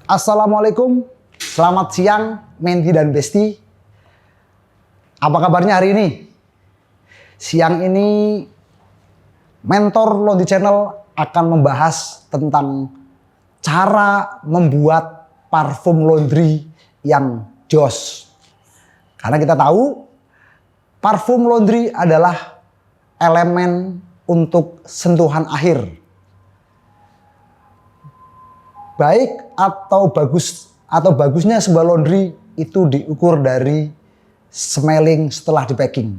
Assalamualaikum, selamat siang Menti dan Besti. Apa kabarnya hari ini? Siang ini Mentor Laundry Channel akan membahas tentang cara membuat parfum laundry yang jos. Karena kita tahu parfum laundry adalah elemen untuk sentuhan akhir. Baik atau bagusnya sebuah laundry itu diukur dari smelling setelah di packing.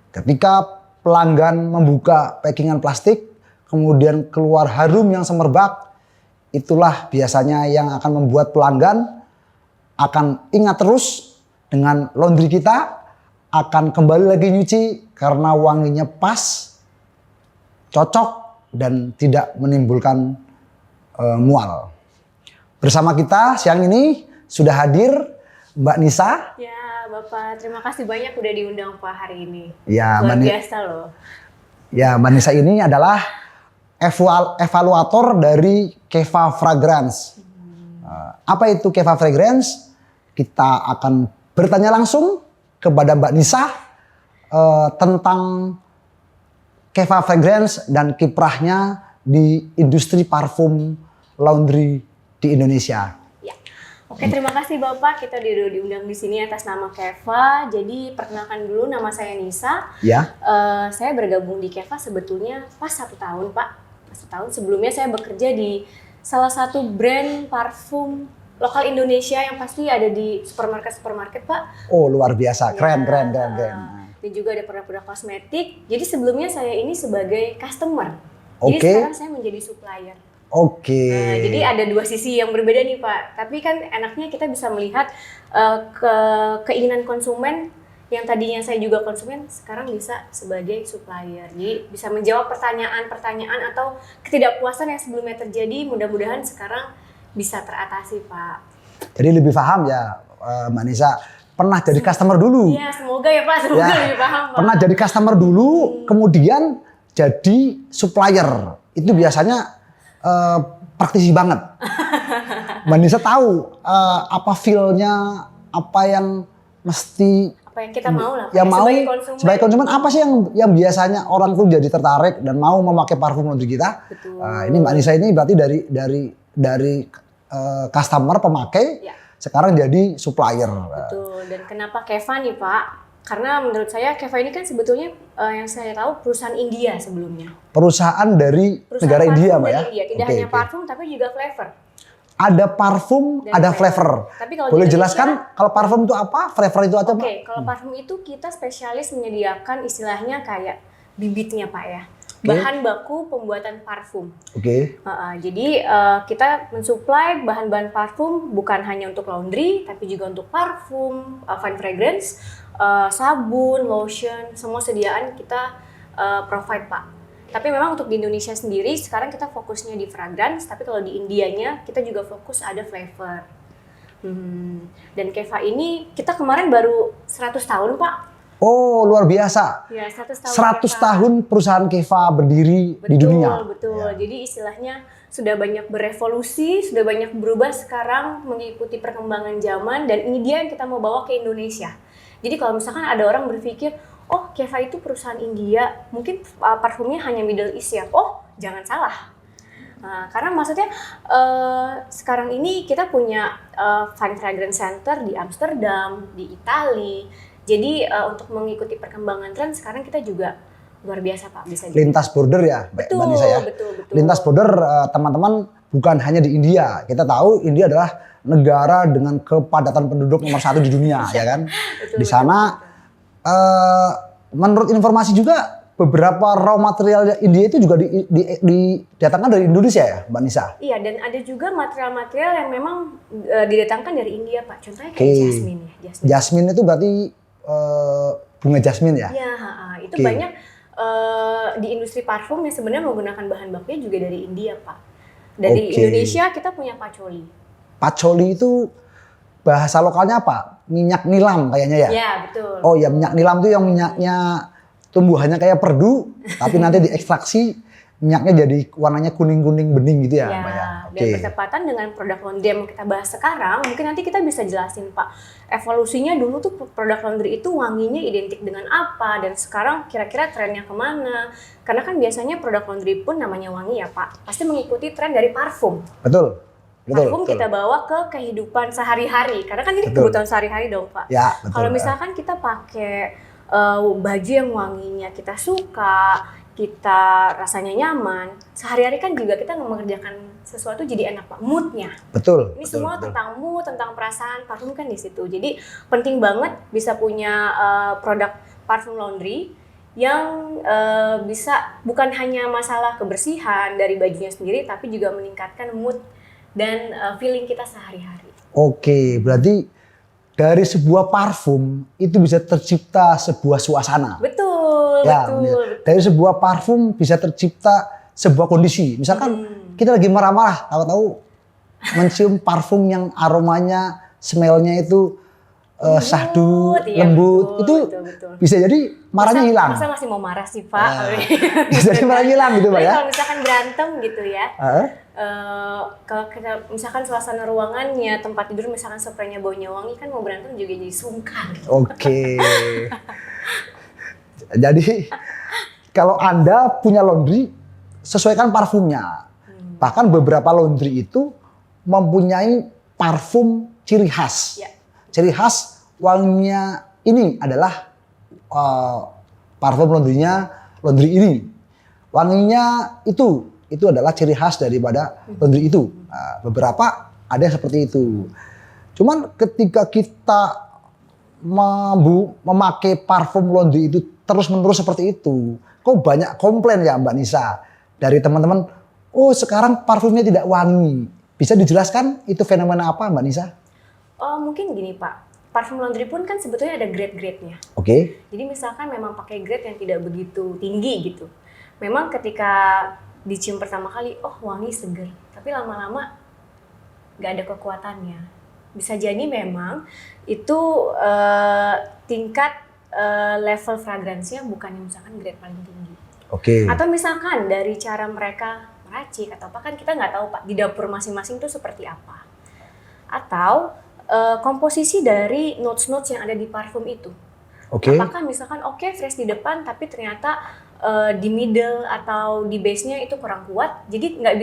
Ketika pelanggan membuka packingan plastik, kemudian keluar harum yang semerbak, itulah biasanya yang akan membuat pelanggan akan ingat terus dengan laundry kita, akan kembali lagi nyuci karena wanginya pas, cocok, dan tidak menimbulkan mual. Bersama kita siang ini sudah hadir Mbak Nisa. Ya Bapak, terima kasih banyak udah diundang Pak hari ini. Ya, luar biasa loh. Ya, Mbak Nisa ini adalah evaluator dari Keva Fragrance. Apa itu Keva Fragrance? Kita akan bertanya langsung kepada Mbak Nisa tentang Keva Fragrance dan kiprahnya di industri parfum laundry di Indonesia. Ya. Oke, terima kasih Bapak. Kita diundang di sini atas nama Keva. Jadi perkenalkan dulu, nama saya Nisa. Ya. Saya bergabung di Keva sebetulnya pas 1 tahun Pak. Pas 1 tahun. Sebelumnya saya bekerja di salah satu brand parfum lokal Indonesia yang pasti ada di supermarket Pak. Oh, luar biasa. Keren. Dan juga ada produk-produk kosmetik. Jadi sebelumnya saya ini sebagai customer. Oke. Jadi sekarang saya menjadi supplier. Oke. Nah, jadi ada 2 sisi yang berbeda nih Pak. Tapi kan enaknya kita bisa melihat keinginan konsumen yang tadinya saya juga konsumen, sekarang bisa sebagai supplier. Jadi bisa menjawab pertanyaan-pertanyaan atau ketidakpuasan yang sebelumnya terjadi. Mudah-mudahan sekarang bisa teratasi Pak. Jadi lebih paham ya Mbak Nisa. Pernah jadi customer dulu. Iya, semoga ya Pak. Semoga lebih paham Pak. Pernah jadi customer dulu, kemudian jadi supplier. Itu biasanya praktisi banget. Mbak Nisa tahu apa feel-nya, apa yang mesti, apa yang kita mau lah. yang mau sebagai konsumen apa sih yang biasanya orang tuh jadi tertarik dan mau memakai parfum laundry kita. Betul. Ini Mbak Nisa ini berarti dari customer pemakai, ya, sekarang jadi supplier. Betul. Dan kenapa Keva nih Pak? Karena menurut saya Keva ini kan sebetulnya yang saya tahu perusahaan India sebelumnya. Perusahaan dari negara India, Mbak ya? India. Tidak hanya parfum tapi juga flavor. Ada parfum, ada flavor. Tapi kalau boleh jelaskan kalau parfum itu apa, flavor itu apa? Oke, kalau parfum itu kita spesialis menyediakan istilahnya kayak bibitnya Pak ya. Bahan baku pembuatan parfum. Oke. Jadi kita mensuplai bahan-bahan parfum bukan hanya untuk laundry, tapi juga untuk parfum, fine fragrance, sabun, lotion, semua sediaan kita provide Pak. Tapi memang untuk di Indonesia sendiri sekarang kita fokusnya di fragrance, tapi kalau di Indianya kita juga fokus ada flavor. Dan Keva ini kita kemarin baru 100 tahun Pak. Oh, luar biasa. Ya, 100 tahun perusahaan Keva berdiri di dunia. Betul. Ya. Jadi istilahnya sudah banyak berevolusi, sudah banyak berubah sekarang mengikuti perkembangan zaman, dan ini dia yang kita mau bawa ke Indonesia. Jadi kalau misalkan ada orang berpikir, oh Keva itu perusahaan India, mungkin parfumnya hanya Middle East ya. Oh, jangan salah. Karena maksudnya sekarang ini kita punya Fine Fragrance Center di Amsterdam, di Italia. Jadi untuk mengikuti perkembangan tren sekarang kita juga luar biasa Pak, bisa lintas border ya Mbak Nisa ya. Betul. Lintas border teman-teman bukan hanya di India. Kita tahu India adalah negara dengan kepadatan penduduk nomor 1 di dunia ya kan. Di sana menurut informasi juga beberapa raw material India itu juga didatangkan dari Indonesia ya Mbak Nisa? Iya, dan ada juga material-material yang memang didatangkan dari India Pak. Contohnya kayak jasmine ya. Jasmine itu berarti bunga jasmine ya? Iya, itu banyak di industri parfum yang sebenarnya menggunakan bahan bakunya juga dari India Pak. Dari Indonesia kita punya patchouli. Patchouli itu bahasa lokalnya apa? Minyak nilam kayaknya ya? Iya, betul. Oh ya, minyak nilam itu yang minyaknya tumbuhannya kayak perdu, tapi nanti diekstraksi minyaknya jadi warnanya kuning-kuning bening gitu ya, Ya, Mbak ya. biar bertepatan dengan produk laundry yang kita bahas sekarang, mungkin nanti kita bisa jelasin Pak, evolusinya dulu tuh produk laundry itu wanginya identik dengan apa, dan sekarang kira-kira trennya kemana. Karena kan biasanya produk laundry pun namanya wangi ya Pak, pasti mengikuti tren dari parfum. Betul. Parfum kita bawa ke kehidupan sehari-hari, karena kan ini kebutuhan sehari-hari dong Pak. Ya, betul. Kalau misalkan kita pakai baju yang wanginya kita suka, kita rasanya nyaman, sehari-hari kan juga kita mengerjakan sesuatu jadi enak Pak, moodnya. Betul. Ini semua tentang mood, tentang perasaan, parfum kan di situ. Jadi penting banget bisa punya produk parfum laundry yang bisa bukan hanya masalah kebersihan dari bajunya sendiri, tapi juga meningkatkan mood dan feeling kita sehari-hari. Oke, berarti dari sebuah parfum itu bisa tercipta sebuah suasana. Betul, Ya, betul. dari sebuah parfum bisa tercipta sebuah kondisi. Misalkan kita lagi marah-marah, tahu-tahu mencium parfum yang aromanya, smellnya itu syahdu, iya, lembut, betul, itu betul. bisa jadi marahnya hilang. Masa masih mau marah sih Pak? Bisa jadi marahnya hilang gitu Pak Tapi ya. kalau misalkan berantem gitu ya, kalau kita misalkan suasana ruangannya, tempat tidur misalkan spraynya baunya wangi, kan mau berantem juga jadi sungkan. Oke. Jadi kalau Anda punya laundry, sesuaikan parfumnya. Bahkan beberapa laundry itu mempunyai parfum ciri khas. Ya. Ciri khas wanginya ini adalah parfum laundry ini. Wanginya itu adalah ciri khas daripada laundry itu. Nah, beberapa ada yang seperti itu. Cuman ketika kita memakai parfum laundry itu terus-menerus seperti itu, kok banyak komplain ya Mbak Nisa dari teman-teman, oh sekarang parfumnya tidak wangi. Bisa dijelaskan itu fenomena apa Mbak Nisa? Oh mungkin gini Pak, parfum laundry pun kan sebetulnya ada grade-grade-nya. Oke. Jadi misalkan memang pakai grade yang tidak begitu tinggi gitu. Memang ketika dicium pertama kali, oh wangi seger. Tapi lama-lama nggak ada kekuatannya. Bisa jadi memang itu tingkat level fragransinya bukan yang misalkan grade paling tinggi. Oke. Atau misalkan dari cara mereka meracik atau apa, kan kita nggak tahu Pak di dapur masing-masing itu seperti apa. Atau komposisi dari notes-notes yang ada di parfum itu. Oke. Apakah misalkan fresh di depan tapi ternyata di middle atau di base-nya itu kurang kuat, jadi nggak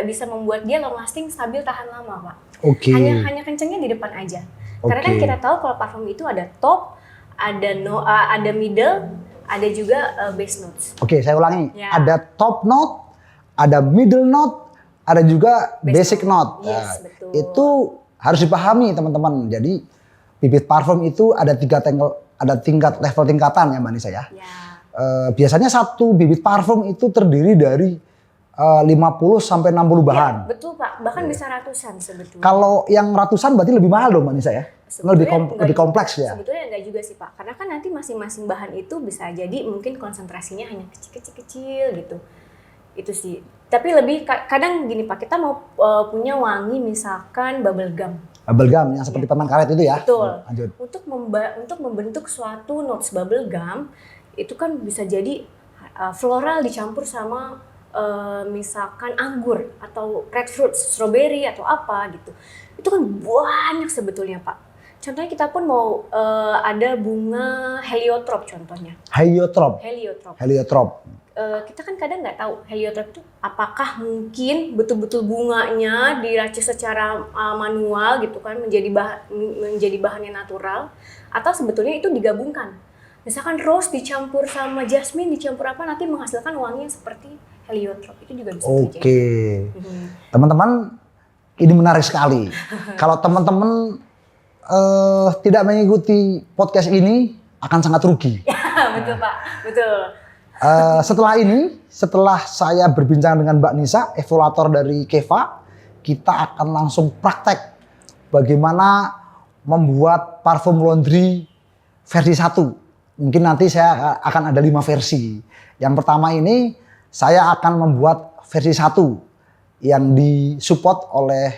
bisa membuat dia long lasting, stabil, tahan lama Pak. Oke. Hanya kencengnya di depan aja. Karena kan kita tahu kalau parfum itu ada top, ada middle, ada juga base notes. Oke, saya ulangi. Ya. Ada top note, ada middle note, ada juga basic note. Yes, Nah, betul. itu harus dipahami teman-teman. Jadi bibit parfum itu ada tingkat level tingkatan ya Mbak Nisa ya. Ya. Biasanya satu bibit parfum itu terdiri dari 50 sampai 60 bahan. Ya, betul Pak, bahkan bisa ratusan sebetulnya. Kalau yang ratusan berarti lebih mahal dong Mbak Nisa ya? Lebih kompleks ya? Sebetulnya enggak juga sih Pak, karena kan nanti masing-masing bahan itu bisa jadi mungkin konsentrasinya hanya kecil-kecil gitu. Itu sih. Tapi lebih kadang gini Pak, kita mau punya wangi misalkan bubble gum. Bubble gum yang seperti permen karet itu ya? Betul. Lanjut. Untuk membentuk suatu notes bubble gum, itu kan bisa jadi floral dicampur sama misalkan anggur atau red fruit, strawberry atau apa gitu. Itu kan banyak sebetulnya Pak. Contohnya kita pun mau ada bunga heliotrop contohnya. Heliotrop. Kita kan kadang nggak tahu heliotrop itu apakah mungkin betul-betul bunganya diracik secara manual gitu kan menjadi bahannya natural, atau sebetulnya itu digabungkan. Misalkan rose dicampur sama jasmine dicampur apa nanti menghasilkan wangi yang seperti heliotrop, itu juga bisa terjadi. Oke. Teman-teman, ini menarik sekali. Kalau teman-teman tidak mengikuti podcast ini akan sangat rugi. Betul Pak, betul. Setelah saya berbincang dengan Mbak Nisa, evaluator dari Keva, kita akan langsung praktek bagaimana membuat parfum laundry versi 1. Mungkin nanti saya akan ada 5 versi. Yang pertama ini saya akan membuat versi 1 yang disupport oleh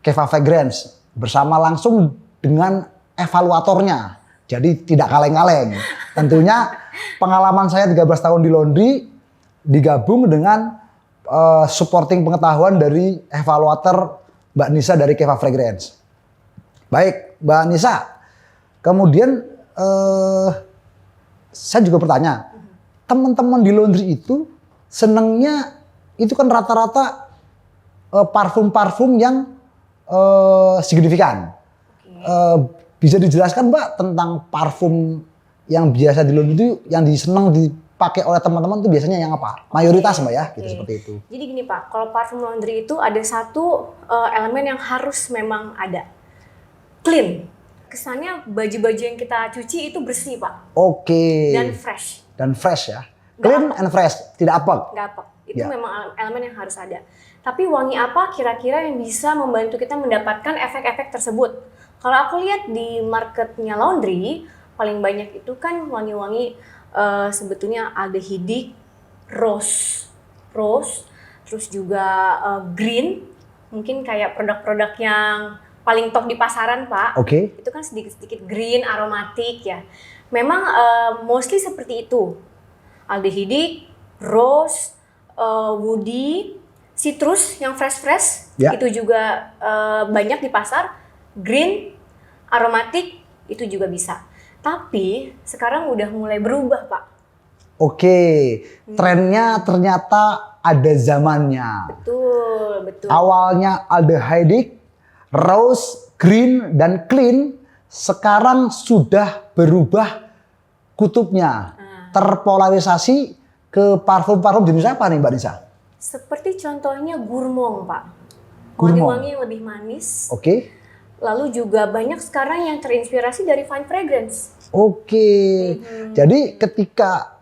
Keva Fragrance bersama langsung dengan evaluatornya. Jadi tidak kaleng-kaleng. Tentunya pengalaman saya 13 tahun di laundry digabung dengan supporting pengetahuan dari evaluator Mbak Nisa dari Keva Fragrance. Baik, Mbak Nisa. Kemudian saya juga bertanya, teman-teman di laundry itu senangnya itu kan rata-rata parfum-parfum yang signifikan. Bisa dijelaskan Mbak tentang parfum yang biasa di laundry itu yang disenang dipakai oleh teman-teman itu biasanya yang apa? Mayoritas Mbak ya, gitu seperti itu. Jadi gini Pak, kalau parfum laundry itu ada satu elemen yang harus memang ada. Clean. Kesannya baju-baju yang kita cuci itu bersih Pak. Oke. Dan fresh. Dan fresh ya. Clean and fresh, tidak apek. Nggak apek. Itu memang elemen yang harus ada. Tapi wangi apa kira-kira yang bisa membantu kita mendapatkan efek-efek tersebut? Kalau aku lihat di marketnya laundry, paling banyak itu kan wangi-wangi sebetulnya aldehydik, rose, terus juga green, mungkin kayak produk-produk yang paling top di pasaran Pak. Oke. Itu kan sedikit-sedikit green, aromatik ya. Memang mostly seperti itu. Aldehydik, rose, woody, citrus yang fresh-fresh, itu juga banyak di pasar. Green, aromatik, itu juga bisa. Tapi sekarang udah mulai berubah Pak. Oke, trennya ternyata ada zamannya. Betul. Awalnya aldehydik, rose, green, dan clean. Sekarang sudah berubah kutubnya. Terpolarisasi ke parfum-parfum jenis apa nih Mbak Nisa? Seperti contohnya Gourmand Pak. Gourmand. Wangi-wangi yang lebih manis. Oke. Lalu juga banyak sekarang yang terinspirasi dari fine fragrance. Oke. Jadi ketika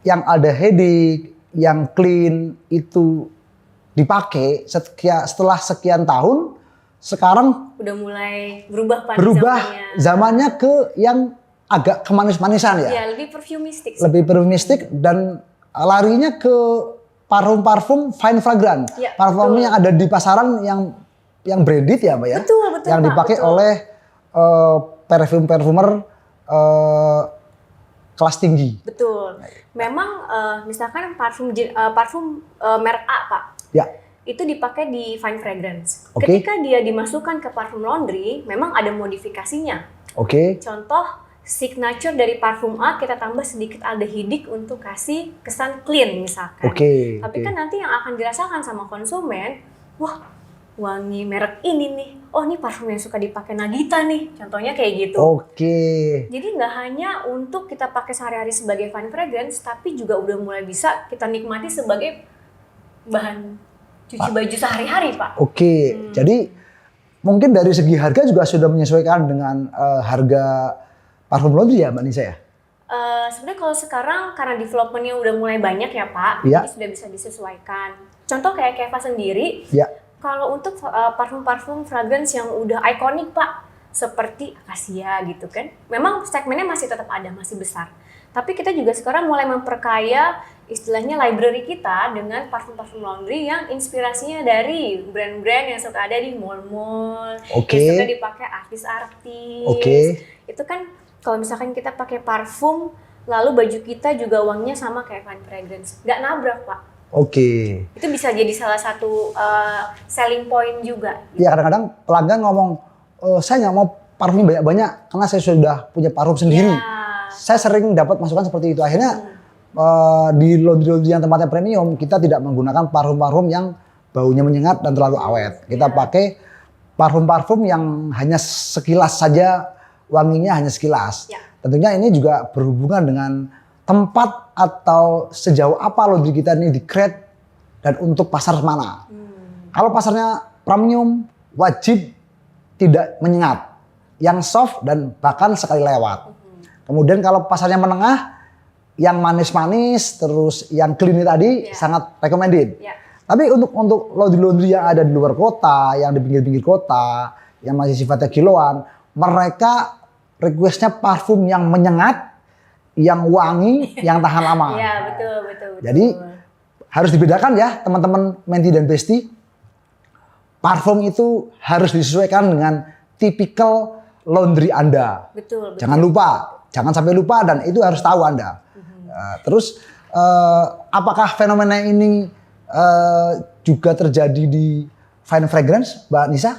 yang aldehydik, yang clean itu dipakai setelah sekian tahun, sekarang udah mulai berubah Pak zamannya ke yang agak kemanis-manisan ya. Iya, lebih perfumistik. Lebih perfumistik dan larinya ke parfum-parfum fine fragrance. Ya, parfum yang ada di pasaran yang branded ya Mbak ya. Betul yang dipakai oleh perfumer kelas tinggi. Betul. Memang misalkan parfum merek A Pak. Ya. Itu dipakai di fine fragrance. Oke. Ketika dia dimasukkan ke parfum laundry, memang ada modifikasinya. Oke. Contoh signature dari parfum A kita tambah sedikit aldehydik untuk kasih kesan clean misalkan. Oke. Tapi kan nanti yang akan dirasakan sama konsumen, wah wangi merek ini nih, oh ini parfum yang suka dipakai Nagita nih, contohnya kayak gitu. Oke. Jadi nggak hanya untuk kita pakai sehari-hari sebagai fine fragrance, tapi juga udah mulai bisa kita nikmati sebagai bahan cuci baju sehari-hari Pak. Oke. Jadi mungkin dari segi harga juga sudah menyesuaikan dengan harga parfum laundry ya Mbak Nisa ya? Sebenarnya kalau sekarang karena developmentnya udah mulai banyak ya Pak, Ya. jadi sudah bisa disesuaikan. Contoh kayak Keva sendiri, Ya. kalau untuk parfum-parfum fragrance yang udah ikonik Pak, seperti Acacia gitu kan, memang segmennya masih tetap ada, masih besar. Tapi kita juga sekarang mulai memperkaya istilahnya library kita dengan parfum-parfum laundry yang inspirasinya dari brand-brand yang suka ada di mall-mall, Oke. yang suka dipakai artis-artis. Oke. Itu kan kalau misalkan kita pakai parfum, lalu baju kita juga wanginya sama kayak fine fragrance, nggak nabrak Pak. Oke. Itu bisa jadi salah satu selling point juga. Ya kadang-kadang pelanggan ngomong, saya nggak mau parfum banyak-banyak karena saya sudah punya parfum sendiri. Ya. Saya sering dapat masukan seperti itu. Akhirnya di laundry yang tempatnya premium, kita tidak menggunakan parfum-parfum yang baunya menyengat dan terlalu awet. Kita pakai parfum-parfum yang hanya sekilas saja, wanginya hanya sekilas. Ya. Tentunya ini juga berhubungan dengan tempat atau sejauh apa laundry kita ini di-create dan untuk pasar mana. Kalau pasarnya premium, wajib tidak menyengat, yang soft dan bahkan sekali lewat. Kemudian kalau pasarnya menengah, yang manis-manis, terus yang clean tadi sangat recommended. Ya. Tapi untuk laundry yang ada di luar kota, yang di pinggir-pinggir kota, yang masih sifatnya kiloan, mereka requestnya parfum yang menyengat, yang wangi, yang tahan lama. Iya, betul. Jadi harus dibedakan ya teman-teman Menti dan Besti. Parfum itu harus disesuaikan dengan tipikal laundry Anda. Betul. Jangan lupa, jangan sampai lupa dan itu harus tahu Anda. Terus apakah fenomena ini juga terjadi di fine fragrance, Mbak Nisa?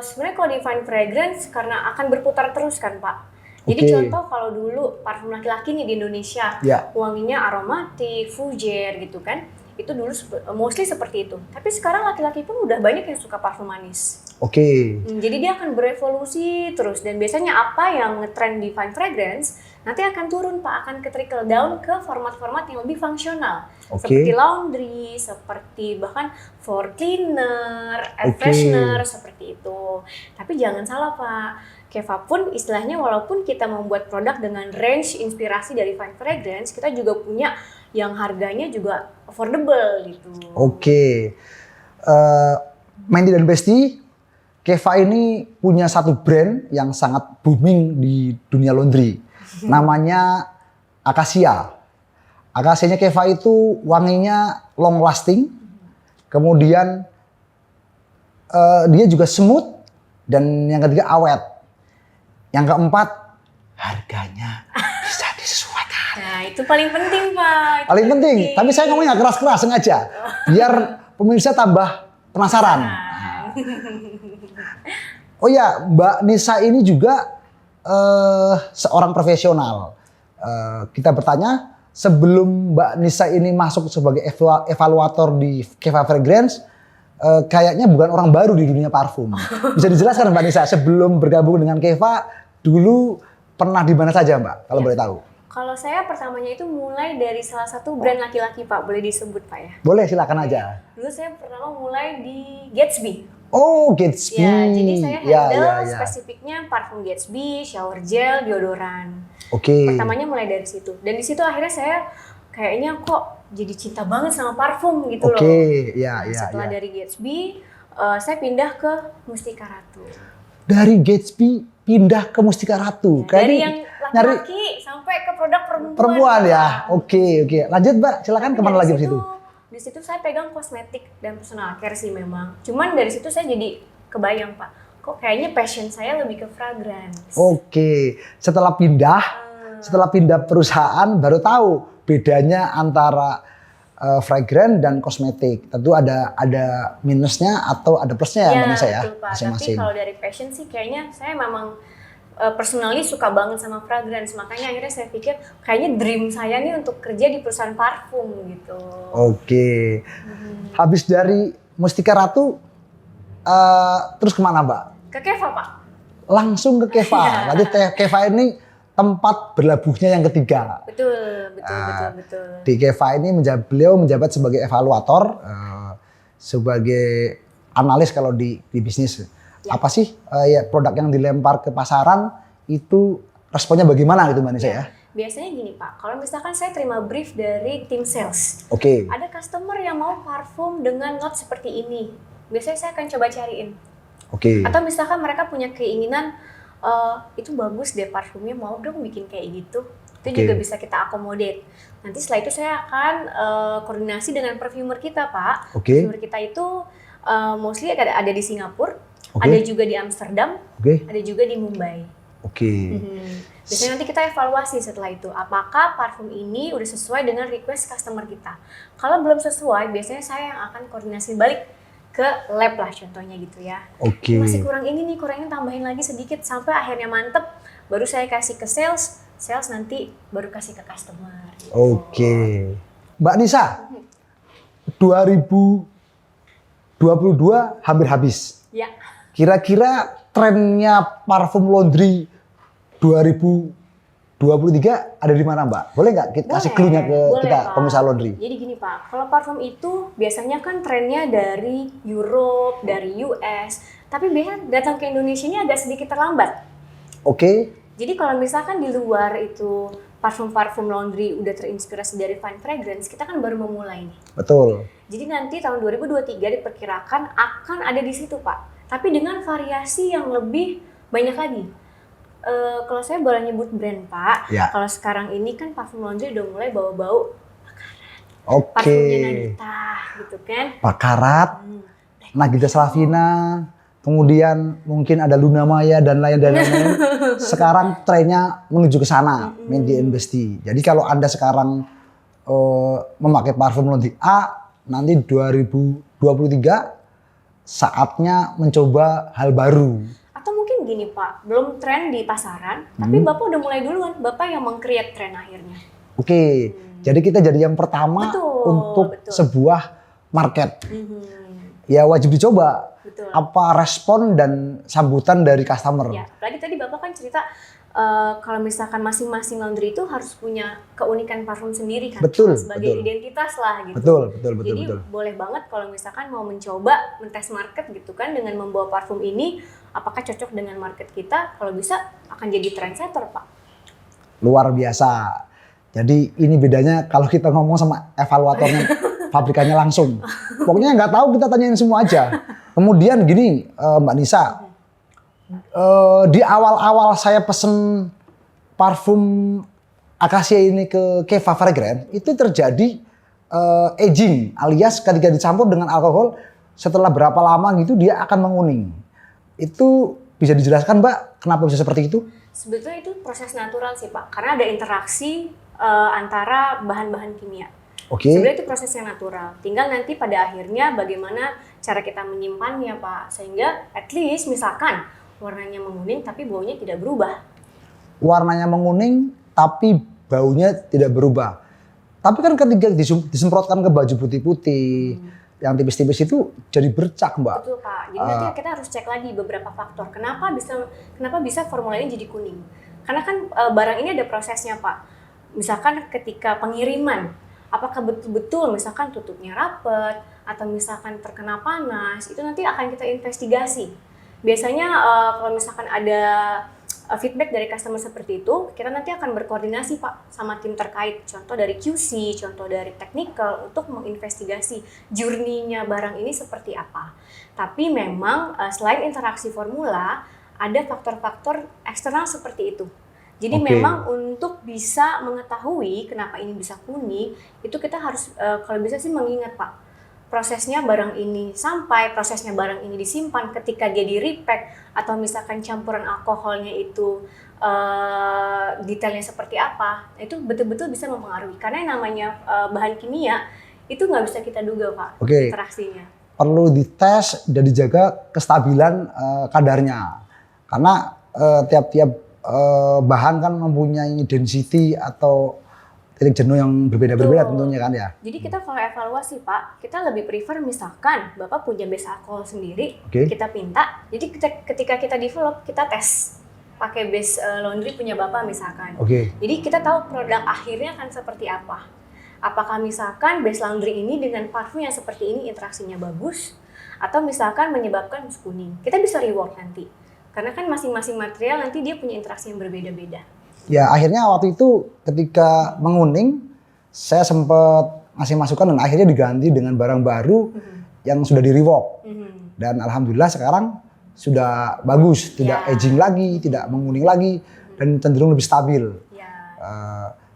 Sebenarnya kalau di fine fragrance karena akan berputar terus kan Pak. Jadi contoh kalau dulu parfum laki-laki nih di Indonesia, wanginya aromatik, fougere gitu kan. Itu dulu mostly seperti itu. Tapi sekarang laki-laki pun udah banyak yang suka parfum manis. Jadi dia akan berevolusi terus. Dan biasanya apa yang ngetrend di fine fragrance, nanti akan turun Pak, akan ke trickle down ke format-format yang lebih fungsional. Seperti laundry, seperti bahkan floor cleaner, air freshener, seperti itu. Tapi jangan salah Pak. Keva pun istilahnya walaupun kita membuat produk dengan range inspirasi dari fine fragrance, kita juga punya yang harganya juga affordable gitu. Mandy dan Besti, Keva ini punya satu brand yang sangat booming di dunia laundry. Namanya Acacia. Acacia-nya Keva itu wanginya long lasting. Kemudian dia juga smooth dan yang ketiga awet. Yang keempat, harganya bisa disesuaikan. Nah, itu paling penting, Pak. Paling penting. Tapi saya ngomongnya keras-keras sengaja. Biar pemirsa tambah penasaran. Oh ya, Mbak Nisa ini juga seorang profesional. Kita bertanya, sebelum Mbak Nisa ini masuk sebagai evaluator di Keva Fragrance, kayaknya bukan orang baru di dunia parfum. Bisa dijelaskan Mbak Nisa, sebelum bergabung dengan Keva, dulu pernah di mana saja Mbak, kalau boleh tahu? Kalau saya pertamanya itu mulai dari salah satu brand laki-laki Pak, boleh disebut Pak ya? Boleh, silakan aja. Dulu saya pertama mulai di Gatsby. Oh, Gatsby. Ya, jadi saya handle spesifiknya parfum Gatsby, shower gel, deodoran. Pertamanya mulai dari situ. Dan di situ akhirnya saya kayaknya kok jadi cinta banget sama parfum gitu loh. Setelah dari Gatsby, saya pindah ke Mustika Ratu. Dari Gatsby pindah ke Mustika Ratu. Dari yang laki-laki sampai ke produk perempuan ya. Oke. Lanjut Mbak, silakan kemana lagi di situ? Di situ saya pegang kosmetik dan personal care sih memang. Cuman dari situ saya jadi kebayang Pak, kok kayaknya passion saya lebih ke fragrance. Setelah pindah perusahaan baru tahu bedanya antara fragrance dan kosmetik. Tentu ada minusnya atau ada plusnya ya Mbak Nisa ya, masing-masing. Tapi kalau dari passion sih kayaknya saya memang personally suka banget sama fragrance. Makanya akhirnya saya pikir kayaknya dream saya nih untuk kerja di perusahaan parfum gitu. Habis dari Mustika Ratu, terus kemana Mbak? Ke Keva Pak. Langsung ke Keva. Berarti Keva ini tempat berlabuhnya yang ketiga. Betul. Di Keva ini beliau menjabat sebagai evaluator, sebagai analis kalau di bisnis. Apa sih produk yang dilempar ke pasaran itu responnya bagaimana gitu Mbak Nisa ya? Biasanya gini Pak, kalau misalkan saya terima brief dari tim sales, ada customer yang mau parfum dengan note seperti ini, biasanya saya akan coba cariin. Atau misalkan mereka punya keinginan, itu bagus deh parfumnya, mau dong bikin kayak gitu. Itu juga bisa kita accommodate. Nanti setelah itu saya akan koordinasi dengan perfumer kita Pak. Perfumer kita itu mostly ada di Singapura, ada juga di Amsterdam, ada juga di Mumbai. Biasanya nanti kita evaluasi setelah itu, apakah parfum ini udah sesuai dengan request customer kita. Kalau belum sesuai, biasanya saya yang akan koordinasi balik ke lab lah contohnya gitu ya. Masih kurang ini nih, kurang ini, tambahin lagi sedikit sampai akhirnya mantep, baru saya kasih ke sales nanti baru kasih ke customer. Gitu. Mbak Nisa, 2022 hampir habis. Ya. Kira-kira trennya parfum laundry 2023 ada di mana Mbak? Boleh nggak kita kasih clue-nya ke kita pengusaha laundry? Jadi gini Pak, kalau parfum itu biasanya kan trennya dari Europe, dari US, tapi biasanya datang ke Indonesia ini agak sedikit terlambat. Jadi kalau misalkan di luar itu parfum-parfum laundry udah terinspirasi dari fine fragrance, kita kan baru memulai nih. Betul. Jadi nanti tahun 2023 diperkirakan akan ada di situ Pak. Tapi dengan variasi yang lebih banyak lagi. Kalau saya boleh nyebut brand Pak, kalau sekarang ini kan parfum laundry udah mulai bau-bau bakaran. Parfumnya Nagita gitu kan. Bakarat, Nagita Slavina, kemudian mungkin ada Luna Maya dan lain-lain. Sekarang trennya menuju ke sana, Mandy and Bestie. Jadi kalau Anda sekarang memakai parfum laundry A, nanti 2023 saatnya mencoba hal baru. Atau mungkin gini Pak, belum tren di pasaran, tapi Bapak udah mulai duluan, Bapak yang meng-create tren akhirnya. Oke, jadi kita jadi yang pertama Betul, untuk betul. sebuah market. Ya wajib dicoba. Betul. Apa respon dan sambutan dari customer. Ya, apalagi tadi Bapak kan cerita kalau misalkan masing-masing laundry itu harus punya keunikan parfum sendiri kan, Betul, sebagai betul. identitas lah gitu. Betul. Jadi boleh banget kalau misalkan mau mencoba mentes market gitu kan dengan membawa parfum ini, apakah cocok dengan market kita? Kalau bisa akan jadi trendsetter Pak. Luar biasa. Jadi ini bedanya kalau kita ngomong sama evaluatornya, pabrikannya langsung. Pokoknya nggak tahu kita tanyain semua aja. Kemudian gini Mbak Nisa, di awal-awal saya pesen parfum Acacia ini ke Keva Fragrance, itu terjadi aging, alias ketika dicampur dengan alkohol, setelah berapa lama gitu dia akan menguning. Itu bisa dijelaskan Mbak, kenapa bisa seperti itu? Sebetulnya itu proses natural sih Pak, karena ada interaksi antara bahan-bahan kimia. Oke. Sebenarnya itu proses yang natural. Tinggal nanti pada akhirnya bagaimana cara kita menyimpannya Pak, sehingga at least misalkan warnanya menguning tapi baunya tidak berubah. Warnanya menguning tapi baunya tidak berubah. Tapi kan ketika disemprotkan ke baju putih-putih, yang tipis-tipis itu jadi bercak Mbak. Betul Pak. Jadi nanti kita harus cek lagi beberapa faktor. Kenapa bisa formula ini jadi kuning? Karena kan barang ini ada prosesnya Pak. Misalkan ketika pengiriman, apakah betul-betul misalkan tutupnya rapet atau misalkan terkena panas, itu nanti akan kita investigasi. Biasanya kalau misalkan ada feedback dari customer seperti itu, kita nanti akan berkoordinasi Pak sama tim terkait, contoh dari QC, contoh dari technical untuk menginvestigasi journey-nya barang ini seperti apa. Tapi memang selain interaksi formula, ada faktor-faktor eksternal seperti itu. Jadi memang untuk bisa mengetahui kenapa ini bisa kuning, itu kita harus kalau bisa sih mengingat Pak, prosesnya barang ini sampai prosesnya barang ini disimpan, ketika dia di repack atau misalkan campuran alkoholnya itu detailnya seperti apa, itu betul-betul bisa mempengaruhi. Karena yang namanya bahan kimia itu nggak bisa kita duga Pak, interaksinya. Perlu dites dan dijaga kestabilan kadarnya, karena tiap-tiap bahan kan mempunyai density atau titik jenuh yang berbeda-berbeda tentunya kan ya. Jadi kita kalau evaluasi Pak, kita lebih prefer misalkan Bapak punya base alkohol sendiri, kita pinta. Jadi ketika kita develop, kita tes pakai base laundry punya Bapak misalkan. Jadi kita tahu produk akhirnya akan seperti apa. Apakah misalkan base laundry ini dengan parfum yang seperti ini interaksinya bagus, atau misalkan menyebabkan kuning. Kita bisa reward nanti. Karena kan masing-masing material nanti dia punya interaksi yang berbeda-beda. Ya akhirnya waktu itu ketika menguning, saya sempat ngasih masukan dan akhirnya diganti dengan barang baru yang sudah di rework. Dan alhamdulillah sekarang sudah bagus, tidak aging lagi, tidak menguning lagi, dan cenderung lebih stabil.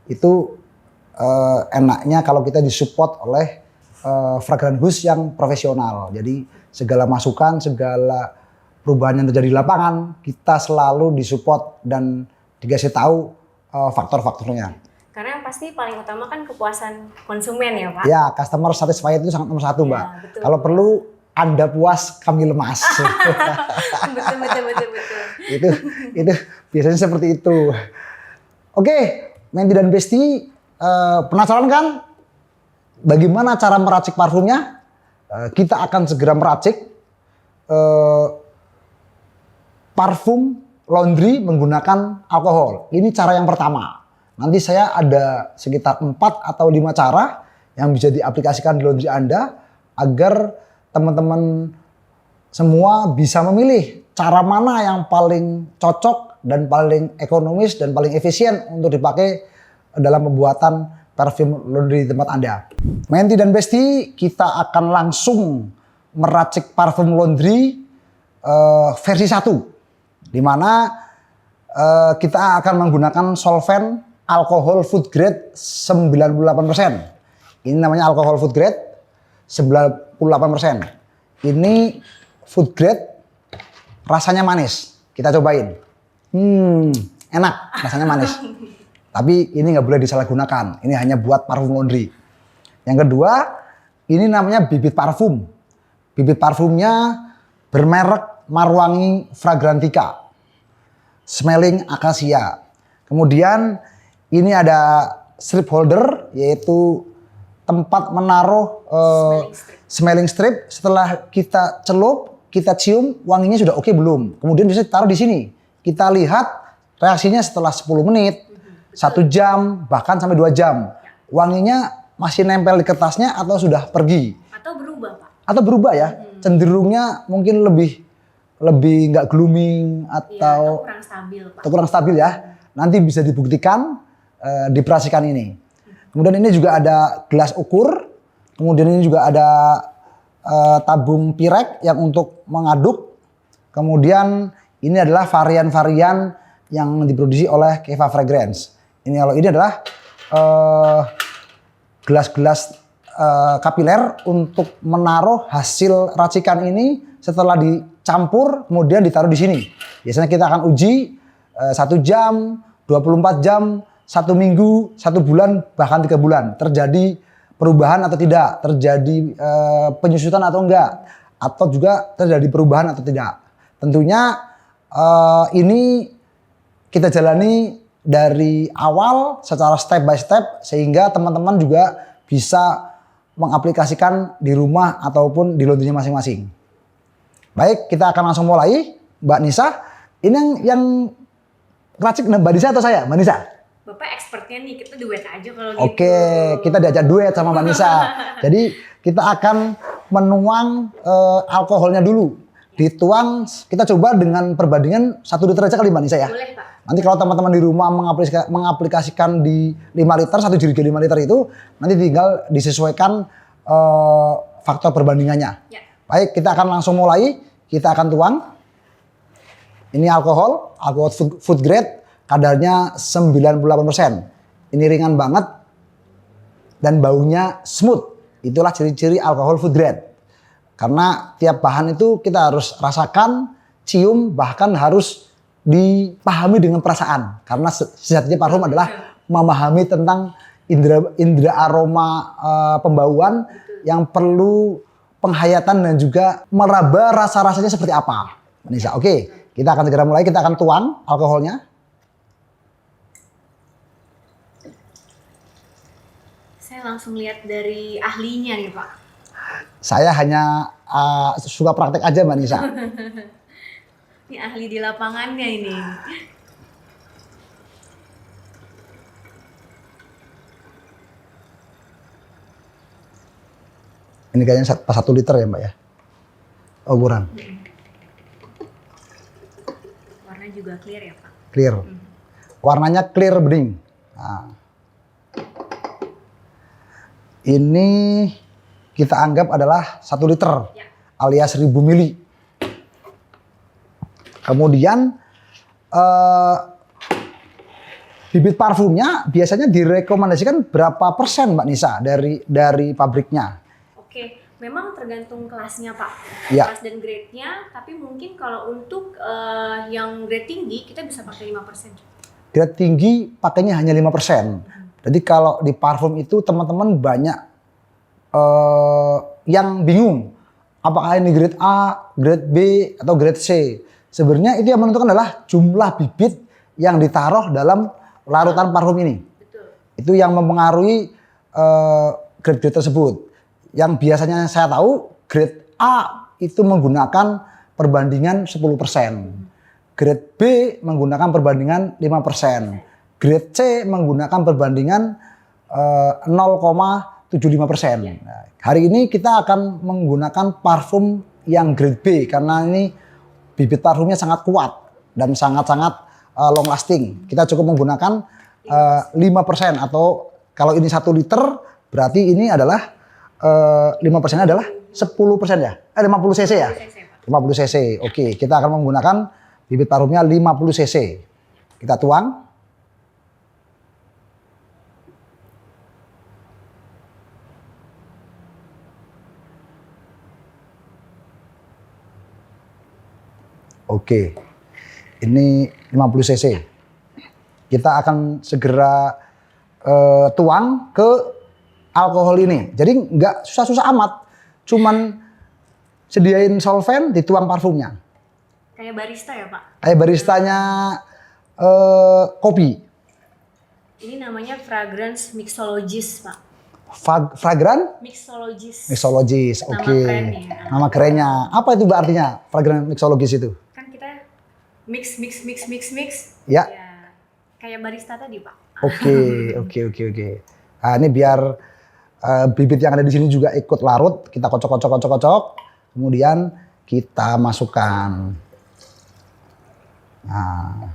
Itu enaknya kalau kita disupport oleh fragrance house yang profesional. Jadi segala masukan, segala perubahan yang terjadi di lapangan, kita selalu disupport dan dikasih tahu faktor-faktornya. Karena yang pasti paling utama kan kepuasan konsumen ya Pak? Ya, customer satisfied itu sangat nomor satu Mbak. Betul. Kalau perlu Anda puas, kami lemas. betul. Itu biasanya seperti itu. Oke, Mandy dan Bestie, penasaran kan bagaimana cara meracik parfumnya? Kita akan segera meracik parfum laundry menggunakan alkohol. Ini cara yang pertama. Nanti saya ada sekitar 4 atau 5 cara yang bisa diaplikasikan di laundry Anda agar teman-teman semua bisa memilih cara mana yang paling cocok dan paling ekonomis dan paling efisien untuk dipakai dalam pembuatan parfum laundry di tempat Anda. Mandy dan Bestie, kita akan langsung meracik parfum laundry versi 1. Di mana kita akan menggunakan solvent alkohol food grade 98%. Ini namanya alkohol food grade 98%. Ini food grade rasanya manis. Kita cobain. Enak, rasanya manis. Tapi ini nggak boleh disalahgunakan. Ini hanya buat parfum laundry. Yang kedua, ini namanya bibit parfum. Bibit parfumnya bermerek Marwangi Fragrantica. Smelling akasia. Kemudian ini ada strip holder, yaitu tempat menaruh smelling strip. Setelah kita celup, kita cium, wanginya sudah oke belum. Kemudian bisa taruh di sini. Kita lihat reaksinya setelah 10 menit, 1 jam, bahkan sampai 2 jam. Wanginya masih nempel di kertasnya atau sudah pergi. Atau berubah, Pak? Atau berubah ya. Cenderungnya mungkin lebih nggak glooming atau kurang stabil, Pak. Atau kurang stabil ya. Nanti bisa dibuktikan dioperasikan ini. Kemudian ini juga ada gelas ukur. Kemudian ini juga ada tabung pirek yang untuk mengaduk. Kemudian ini adalah varian-varian yang diproduksi oleh Keva Fragrance. Kalau ini adalah gelas-gelas kapiler untuk menaruh hasil racikan ini setelah dicampur kemudian ditaruh di sini. Biasanya kita akan uji 1 jam, 24 jam, 1 minggu, 1 bulan, bahkan 3 bulan. Terjadi perubahan atau tidak, terjadi penyusutan atau enggak, atau juga terjadi perubahan atau tidak. Tentunya ini kita jalani dari awal secara step by step sehingga teman-teman juga bisa mengaplikasikan di rumah ataupun di laundry-nya masing-masing. Baik, kita akan langsung mulai. Mbak Nisa, ini yang racik Mbak Nisa atau saya? Mbak Nisa? Bapak expertnya nih, kita duet aja kalau gitu. Oke, kita diajak duet sama Mbak Nisa. Jadi kita akan menuang alkoholnya dulu. Dituang, kita coba dengan perbandingan 1 liter aja kali Mbak Nisa ya? Boleh, Pak. Nanti kalau teman-teman di rumah mengaplikasikan di 5 liter, 1 jerigen 5 liter itu, nanti tinggal disesuaikan faktor perbandingannya. Ya. Baik, kita akan langsung mulai. Kita akan tuang. Ini alkohol food grade, kadarnya 98%. Ini ringan banget dan baunya smooth. Itulah ciri-ciri alkohol food grade. Karena tiap bahan itu kita harus rasakan, cium, bahkan harus dipahami dengan perasaan. Karena sejatinya parfum adalah memahami tentang indera aroma pembauan yang perlu penghayatan dan juga meraba rasa-rasanya seperti apa. Nisa, oke, kita akan segera mulai. Kita akan tuang alkoholnya. Saya langsung lihat dari ahlinya nih, Pak. Saya hanya suka praktek aja Mbak Nisa. Ini ahli di lapangannya ini. Ini kayaknya 1 liter ya Mbak ya? Oh kurang. Warna juga clear ya Pak? Clear. Warnanya clear bening. Nah. Ini kita anggap adalah 1 liter Ya. alias 1000 mili. Kemudian bibit parfumnya biasanya direkomendasikan berapa persen Mbak Nisa dari pabriknya? Oke, memang tergantung kelasnya Pak. Ya. Kelas dan grade-nya, tapi mungkin kalau untuk yang grade tinggi kita bisa pakai 5%. Grade tinggi pakainya hanya 5%. Jadi kalau di parfum itu teman-teman banyak yang bingung. Apakah ini grade A, grade B, atau grade C. Sebenarnya itu yang menentukan adalah jumlah bibit yang ditaruh dalam larutan parfum ini. Betul. Itu yang mempengaruhi grade-grade tersebut. Yang biasanya saya tahu grade A itu menggunakan perbandingan 10%. Grade B menggunakan perbandingan 5%. Grade C menggunakan perbandingan 0,75%. Nah, hari ini kita akan menggunakan parfum yang grade B karena ini bibit parfumnya sangat kuat dan sangat-sangat long lasting. Kita cukup menggunakan 5% atau kalau ini 1 liter berarti ini adalah 5% adalah 10% ya? 50 cc ya? 50 cc. Oke, kita akan menggunakan bibit parfumnya 50 cc. Kita tuang. Oke. Ini 50 cc. Kita akan segera tuang ke alkohol ini. Jadi nggak susah-susah amat. Cuman sediain solvent, dituang parfumnya. Kayak barista ya Pak? Kayak baristanya kopi. Ini namanya fragrance mixologist Pak. Fragrant? Mixologist. Mixologist, Nama oke. kerennya. Nama kerennya. Apa itu Mbak artinya? Fragrant mixologist itu? Kan kita mix. Ya. Ya, kayak barista tadi Pak. Oke. Nah, ini biar bibit yang ada di sini juga ikut larut. Kita kocok. Kemudian kita masukkan. Nah,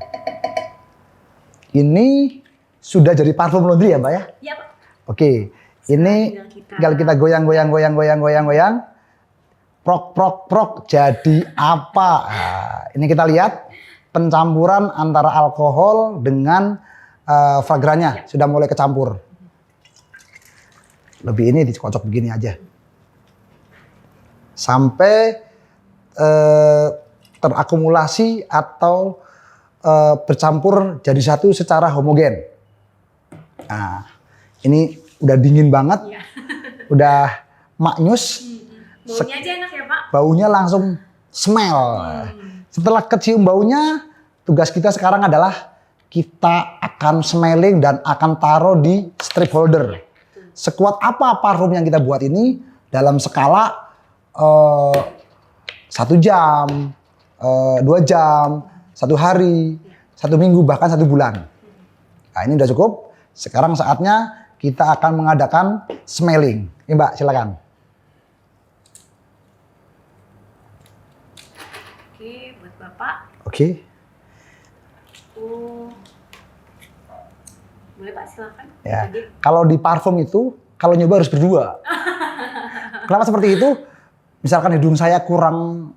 ini sudah jadi parfum laundry ya Mbak ya? Iya Pak. Oke. Ini tinggal kita goyang. Prok. Jadi apa? Nah, ini kita lihat pencampuran antara alkohol dengan fragrannya sudah mulai kecampur. Lebih ini dikocok begini aja. Sampai terakumulasi atau bercampur jadi satu secara homogen. Nah, ini udah dingin banget, Iya. udah maknyus, Baunya aja enak ya Pak. baunya langsung smell. Setelah kecium baunya, tugas kita sekarang adalah kita akan smelling dan akan taruh di strip holder. Sekuat apa parfum yang kita buat ini dalam skala 1 jam, 2 jam, 1 hari, 1 minggu, bahkan 1 bulan. Nah, ini udah cukup. Sekarang saatnya kita akan mengadakan smelling. Ini Mbak, silakan. Oke, buat Bapak. Oke. Boleh Pak, silakan. Ya. Jadi, Kalau di parfum itu, kalau nyoba harus berdua. Kenapa seperti itu? Misalkan hidung saya kurang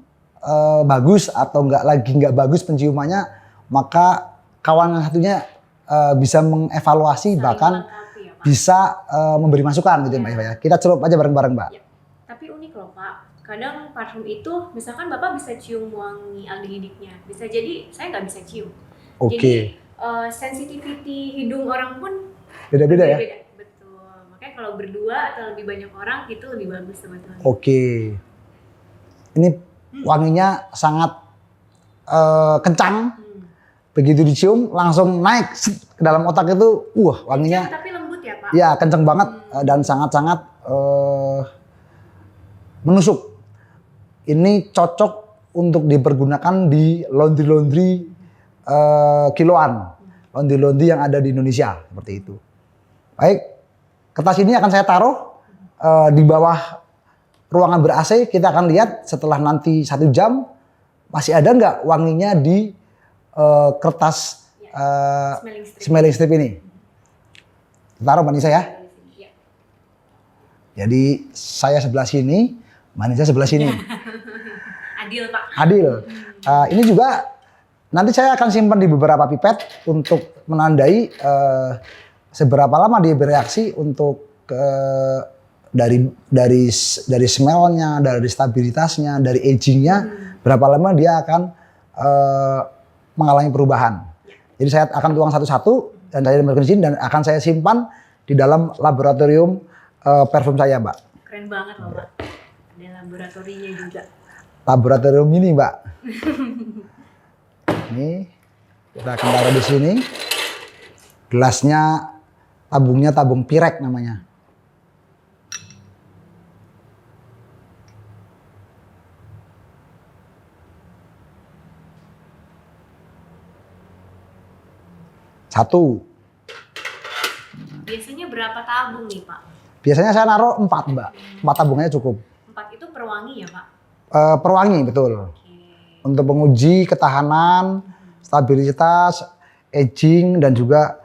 bagus atau nggak bagus penciumannya, maka kawan yang satunya bisa mengevaluasi, bahkan melengkapi ya Pak. bisa memberi masukan gitu Mbak ya. Kita celup aja bareng-bareng Mbak. Ya. Tapi unik loh Pak. Kadang parfum itu, misalkan Bapak bisa cium wangi aldehidiknya. Bisa jadi saya nggak bisa cium. Oke. Jadi sensitivity hidung orang pun Beda-beda ya? beda. Betul. Makanya kalau berdua atau lebih banyak orang itu lebih bagus sebetulnya. Oke. Ini wanginya sangat kencang. Begitu dicium langsung naik ke dalam otak itu, wanginya. Kencang tapi lembut ya Pak. Ya kenceng banget dan sangat-sangat menusuk. Ini cocok untuk dipergunakan di laundry kiloan, laundry yang ada di Indonesia seperti itu. Baik, kertas ini akan saya taruh di bawah ruangan ber-AC. Kita akan lihat setelah nanti 1 jam masih ada nggak wanginya di kertas smelling strip ini. Taruh Mbak Nisa ya. Ya. Jadi saya sebelah sini, Mbak Nisa sebelah sini. Adil Pak. Adil. Ini juga nanti saya akan simpan di beberapa pipet untuk menandai seberapa lama dia bereaksi untuk dari smellnya, dari stabilitasnya, dari agingnya, berapa lama dia akan mengalami perubahan. Jadi saya akan tuang satu-satu dan saya masukkan di sini dan akan saya simpan di dalam laboratorium parfum saya, Mbak. Keren banget loh Pak. Ada laboratorinya juga. Laboratorium ini, Mbak. Ini kita akan taruh di sini. Gelasnya, tabungnya tabung Pirek namanya. Satu. Biasanya berapa tabung nih Pak? Biasanya saya naruh 4, Mbak. 4 tabungnya cukup. 4 itu per wangi ya Pak? Perwangi, betul. Untuk menguji ketahanan, stabilitas, aging, dan juga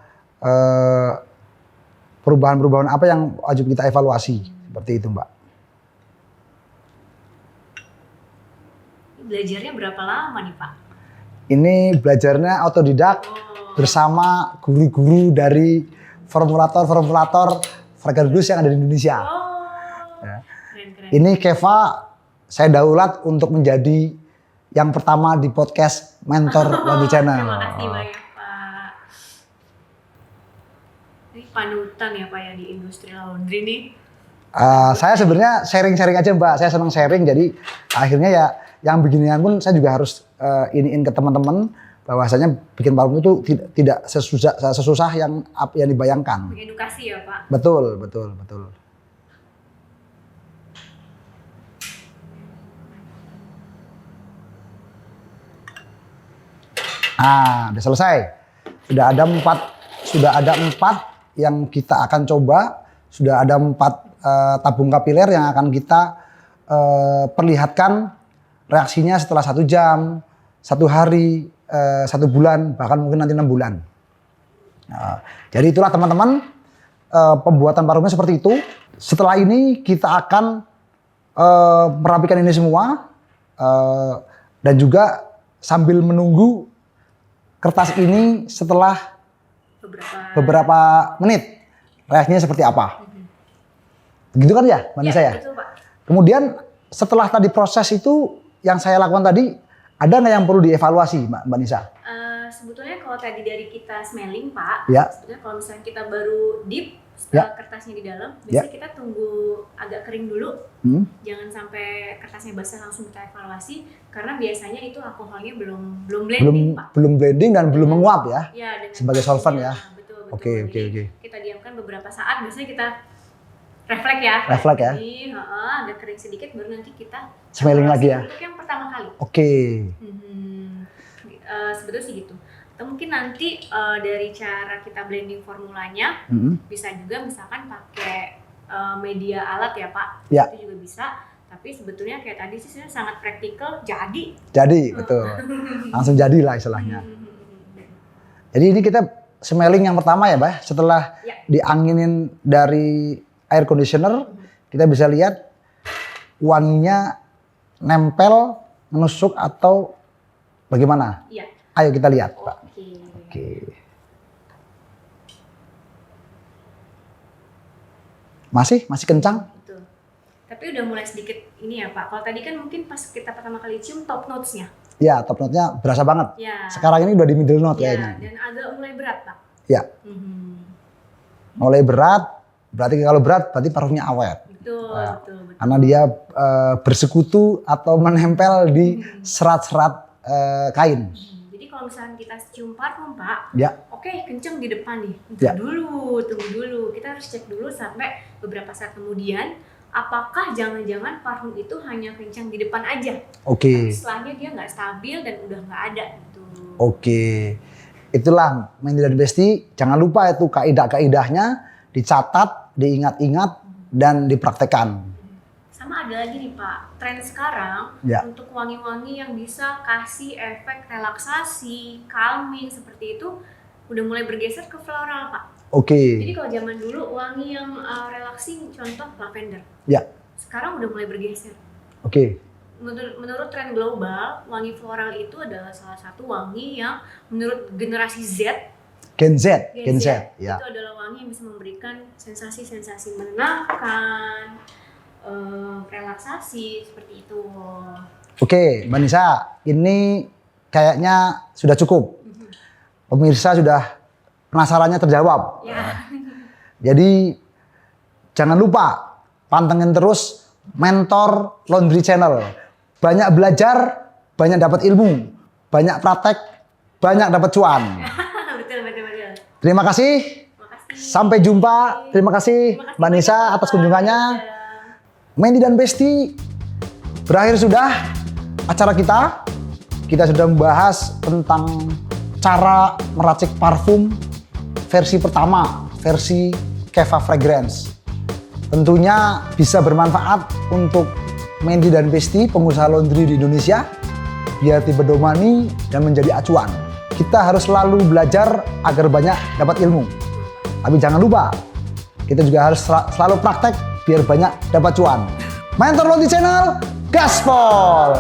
perubahan-perubahan apa yang wajib kita evaluasi. Seperti itu, Mbak. Belajarnya berapa lama nih Pak? Ini belajarnya otodidak bersama guru-guru dari formulator fragrance yang ada di Indonesia. Oh, Ya. keren-keren. Ini Keva saya daulat untuk menjadi yang pertama di podcast Mentor Laundry Channel. Terima kasih banyak Pak. Ini panutan ya Pak ya di industri laundry nih. Saya sebenarnya sharing-sharing aja Mbak, saya senang sharing, jadi akhirnya ya yang beginian pun saya juga harus iniin ke teman-teman bahwasanya bikin parfum itu tidak sesusah yang dibayangkan. Edukasi ya Pak. Betul. Udah selesai. Sudah ada empat yang kita akan coba. Sudah ada 4 tabung kapiler yang akan kita perlihatkan reaksinya setelah 1 jam, 1 hari, 1 bulan, bahkan mungkin nanti 6 bulan. Jadi itulah teman-teman, pembuatan parfumnya seperti itu. Setelah ini kita akan merapikan ini semua dan juga sambil menunggu kertas ini setelah beberapa menit reaksinya seperti apa. Begitu kan ya, Mbak Nisa ya? Betul, Pak. Kemudian setelah tadi proses itu yang saya lakukan tadi, ada nggak yang perlu dievaluasi, Mbak Nisa? Sebetulnya kalau tadi dari kita smelling, Pak, Ya. sebetulnya kalau misalnya kita baru dip kertasnya di dalam, biasanya kita tunggu agak kering dulu. Jangan sampai kertasnya basah langsung kita evaluasi, karena biasanya itu alkoholnya belum blending, Pak. Belum blending dan belum menguap ya? Ya, dengan sebagai solvent ya? Betul. Oke. Kita diamkan beberapa saat, biasanya kita refleks ya. Jadi, agak kering sedikit, baru nanti kita smelling lagi ya? Untuk yang pertama kali. Oke. Sebetulnya sih gitu. Atau mungkin nanti dari cara kita blending formulanya, bisa juga misalkan pakai media alat ya Pak. Ya. Itu juga bisa. Tapi sebetulnya kayak tadi sih sangat praktikal, jadi. Betul. Langsung jadilah istilahnya. Jadi ini kita smelling yang pertama ya, Mbak. Setelah dianginin dari air conditioner, kita bisa lihat wanginya nempel, menusuk atau bagaimana? Iya. Ayo kita lihat, Pak. Oke. Masih kencang? Betul. Tapi udah mulai sedikit ini ya Pak. Kalau tadi kan mungkin pas kita pertama kali cium top notes-nya. Ya, top note-nya berasa banget. Ya. Sekarang ini udah di middle note kayaknya. Dan agak mulai berat Pak. Ya. Mulai berat, berarti kalau berat berarti parfumnya awet. Betul. Karena dia bersekutu atau menempel di serat-serat kain. Jadi kalau misalnya kita cium parfum Pak, oke, kenceng di depan nih. Tunggu dulu. Kita harus cek dulu sampai beberapa saat kemudian, apakah jangan-jangan parfum itu hanya kencang di depan aja. Tapi setelahnya dia nggak stabil dan udah nggak ada gitu. Itulah Mandy dan Besti. Jangan lupa itu kaidah-kaidahnya dicatat, diingat-ingat, dan dipraktekkan. Sama ada lagi nih Pak, tren sekarang untuk wangi-wangi yang bisa kasih efek relaksasi, calming seperti itu udah mulai bergeser ke floral Pak. Jadi kalau zaman dulu wangi yang relaxing, contoh lavender. Sekarang udah mulai bergeser. Menurut tren global, wangi floral itu adalah salah satu wangi yang menurut generasi Z, Gen Z. Itu adalah wangi yang bisa memberikan sensasi-sensasi menenangkan, relaksasi seperti itu. Mbak Nisa, ini kayaknya sudah cukup. Pemirsa sudah penasarannya terjawab. Jadi jangan lupa pantengin terus Mentor Laundry Channel. Banyak belajar, banyak dapat ilmu, banyak praktek, banyak dapat cuan. Betul. Terima kasih. Sampai jumpa. Terima kasih Mbak Nisa atas kunjungannya. Mandy dan Besti, berakhir sudah acara kita. Kita sudah membahas tentang cara meracik parfum versi pertama, versi Keva Fragrance. Tentunya bisa bermanfaat untuk Mandy dan Besti, pengusaha laundry di Indonesia, biar dipedomani dan menjadi acuan. Kita harus selalu belajar agar banyak dapat ilmu. Tapi jangan lupa, kita juga harus selalu praktek biar banyak dapat cuan. Mentor Laundry Channel, gaspol!